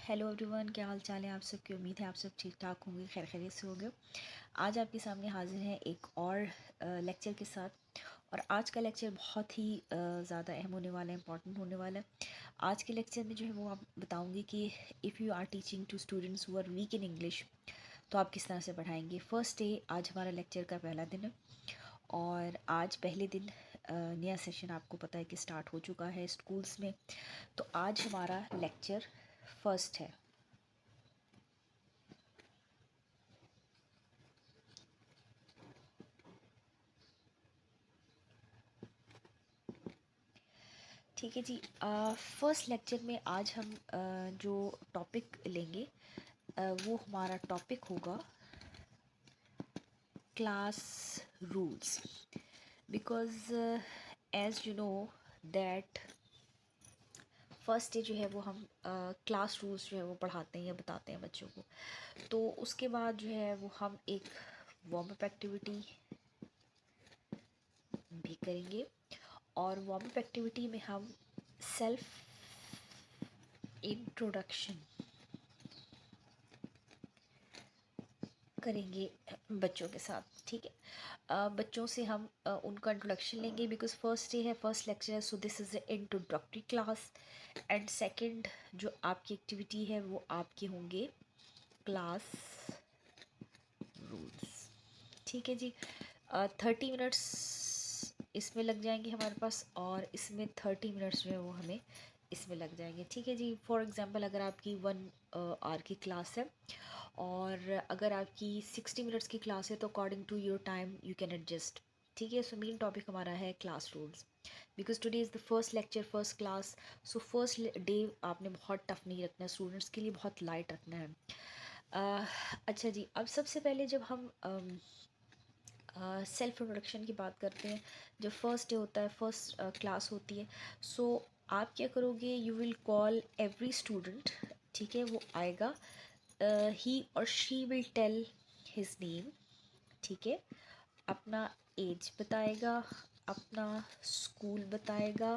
Hello everyone, क्या हाल चाल है आप सबकी। उम्मीद है आप सब ठीक ठाक होंगे, खैर खैरियत से होंगे। आज आपके सामने हाजिर हैं एक और लेक्चर के साथ। और आज का लेक्चर बहुत ही ज़्यादा अहम होने वाला है, इंपॉर्टेंट होने वाला है। आज के लेक्चर में जो है वो आप बताऊंगी कि if you are teaching to students who are weak in English तो आप किस तरह से पढ़ाएंगे। फर्स्ट डे आज हमारा लेक्चर का पहला दिन है और आज पहले दिन नया सेशन आपको पता है कि स्टार्ट हो चुका है स्कूल्स में। तो आज हमारा लेक्चर फर्स्ट है। ठीक है जी। फर्स्ट लेक्चर में आज हम जो टॉपिक लेंगे वो हमारा टॉपिक होगा class rules. Because as you know that first day जो है वो हम क्लास रूल्स जो है वो पढ़ाते हैं या बताते हैं बच्चों को। तो उसके बाद जो है वो हम एक वार्म अप एक्टिविटी भी करेंगे और वार्म अप एक्टिविटी में हम सेल्फ इंट्रोडक्शन करेंगे बच्चों के साथ। ठीक है, बच्चों से हम उनका इंट्रोडक्शन लेंगे बिकॉज फर्स्ट डे है, फर्स्ट लेक्चर है। So this is introductory class. And second जो आपकी एक्टिविटी है वो आपके होंगे क्लास रूल्स। ठीक है जी। 30 मिनट्स इसमें लग जाएंगे हमारे पास और इसमें 30 मिनट्स जो है वो हमें इसमें लग जाएंगे। ठीक है जी। फॉर एग्ज़ाम्पल अगर आपकी 1 आवर की क्लास है और अगर आपकी 60 मिनट्स की क्लास है तो according to your time you can adjust. ठीक है। सो मेन टॉपिक हमारा है class rules because today is the first lecture, first class. So first day आपने बहुत टफ नहीं रखना है, स्टूडेंट्स के लिए बहुत लाइट रखना है। अच्छा जी, अब सबसे पहले जब हम सेल्फ इंट्रोडक्शन की बात करते हैं, जब फर्स्ट डे होता है, फर्स्ट क्लास होती है, सो आप क्या करोगे, you will call every student. ठीक है, वो आएगा, ही और she will tell his name. ठीक है, अपना एज बताएगा, अपना स्कूल बताएगा,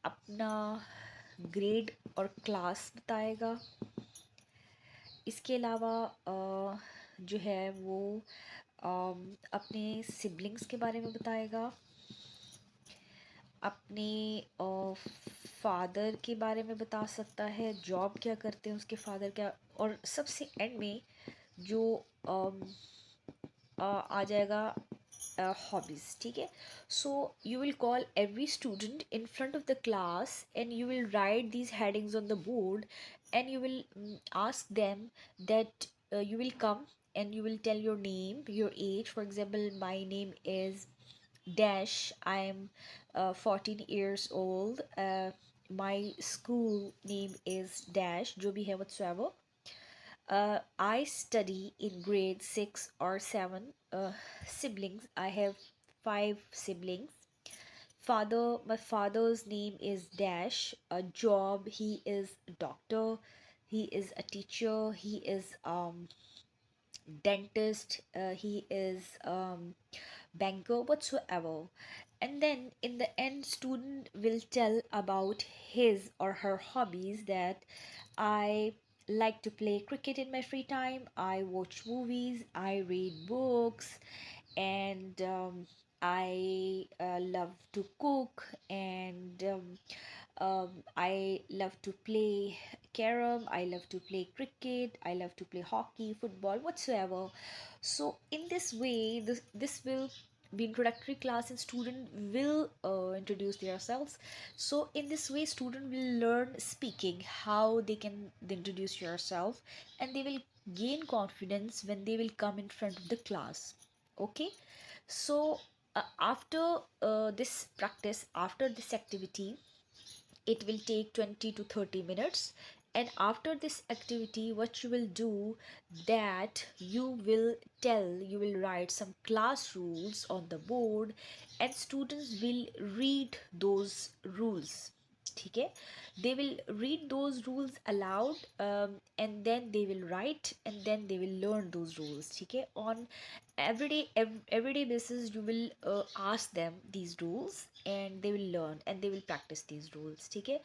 अपना ग्रेड और क्लास बताएगा। इसके अलावा जो है वो अपने सिबलिंग्स के बारे में बताएगा, अपने फादर के बारे में बता सकता है, जॉब क्या करते हैं उसके फादर क्या। और सबसे एंड में जो आ जाएगा हॉबीज़। ठीक है। So you will call every student in front of the class and you will write these headings on the board and you will ask them that you will come and you will tell your name, your age. For example, my name is dash, I am 14 years old, my school name is dash, जो भी है whatsoever. I study in grade 6 or 7. Siblings, I have 5 siblings. My father's name is Dash. A job, he is a doctor, he is a teacher, he is dentist, he is banker, whatsoever. And then in the end, student will tell about his or her hobbies, that I like to play cricket in my free time, I watch movies, I read books, and I love to cook, and I love to play carom, I love to play cricket, I love to play hockey, football, whatsoever. So in this way, this will be introductory class and student will introduce themselves. So in this way, student will learn speaking, how they can introduce yourself, and they will gain confidence when they will come in front of the class. Okay. So after this practice, after this activity, it will take 20 to 30 minutes. And after this activity, what you will do, that you will write some class rules on the board and students will read those rules. ठीक है, they will read those rules aloud, and then they will write and then they will learn those rules. ठीक है, on everyday basis you will ask them these rules and they will learn and they will practice these rules. ठीक है,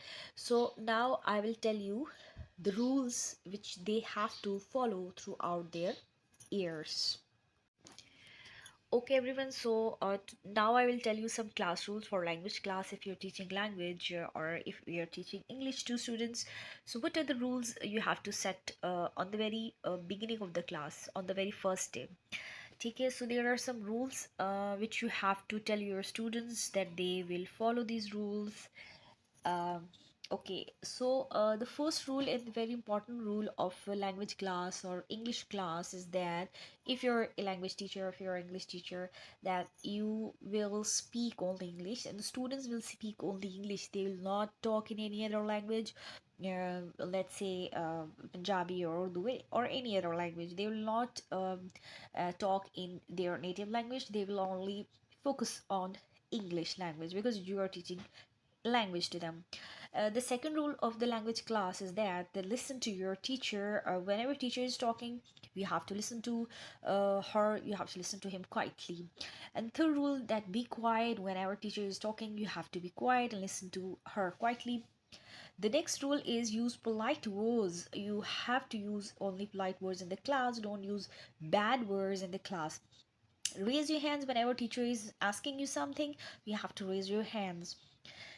so now I will tell you the rules which they have to follow throughout their years. Okay, everyone. So now I will tell you some class rules for language class if you're teaching language or if you're teaching English to students. So what are the rules you have to set on the very beginning of the class, on the very first day? Okay, so there are some rules which you have to tell your students that they will follow these rules. um, okay, so the first rule and very important rule of a language class or English class is that if you're a language teacher, if you're an English teacher, that you will speak only English and the students will speak only English. They will not talk in any other language. Let's say Punjabi or Urdu or any other language. They will not talk in their native language. They will only focus on English language because you are teaching language to them. The second rule of the language class is that they listen to your teacher. Whenever teacher is talking, you have to listen to her. You have to listen to him quietly. And third rule, that be quiet whenever teacher is talking. You have to be quiet and listen to her quietly. The next rule is use polite words. You have to use only polite words in the class. Don't use bad words in the class. Raise your hands whenever teacher is asking you something. You have to raise your hands.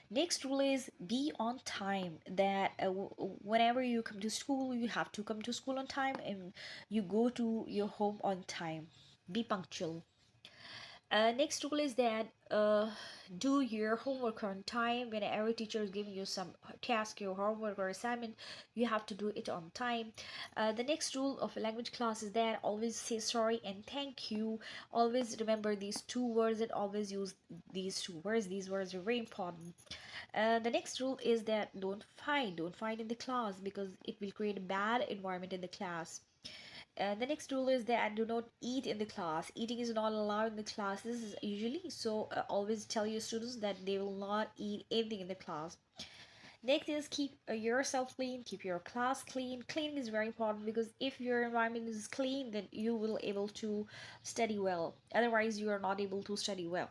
Next rule is be on time. That whenever you come to school, you have to come to school on time and you go to your home on time. Be punctual. Next rule is that do your homework on time. Whenever teacher is giving you some task, your homework or assignment, you have to do it on time. The next rule of a language class is that always say sorry and thank you. Always remember these two words and always use these two words. These words are very important. The next rule is that don't fight in the class because it will create a bad environment in the class. The next rule is that do not eat in the class. Eating is not allowed in the classes usually, so always tell your students that they will not eat anything in the class. Next is keep yourself clean, keep your class clean. Cleaning is very important because if your environment is clean, then you will able to study well. Otherwise, you are not able to study well.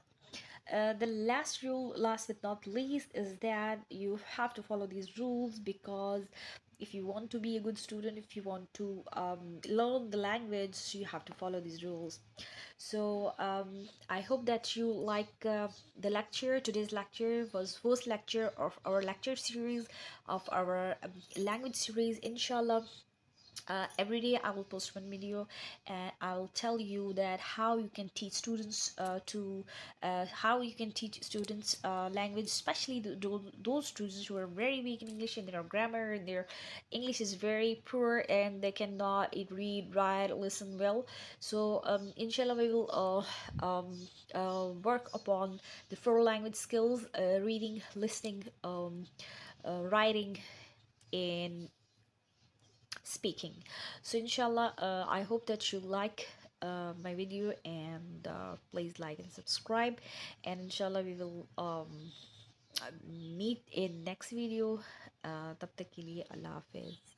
The last rule, last but not least, is that you have to follow these rules because if you want to be a good student, if you want to learn the language, you have to follow these rules. So I hope that you like the lecture. Today's lecture was first lecture of our lecture series of our language series. Inshallah, every day I will post one video and I'll tell you that how you can teach students to how you can teach students language, especially those students who are very weak in English and their grammar and their English is very poor and they cannot read, write, listen well. So inshallah we will work upon the four language skills: reading, listening, writing, and speaking. So inshallah, I hope that you like my video and please like and subscribe, and inshallah we will meet in next video. तब तक के लिए अल्लाह हाफिज.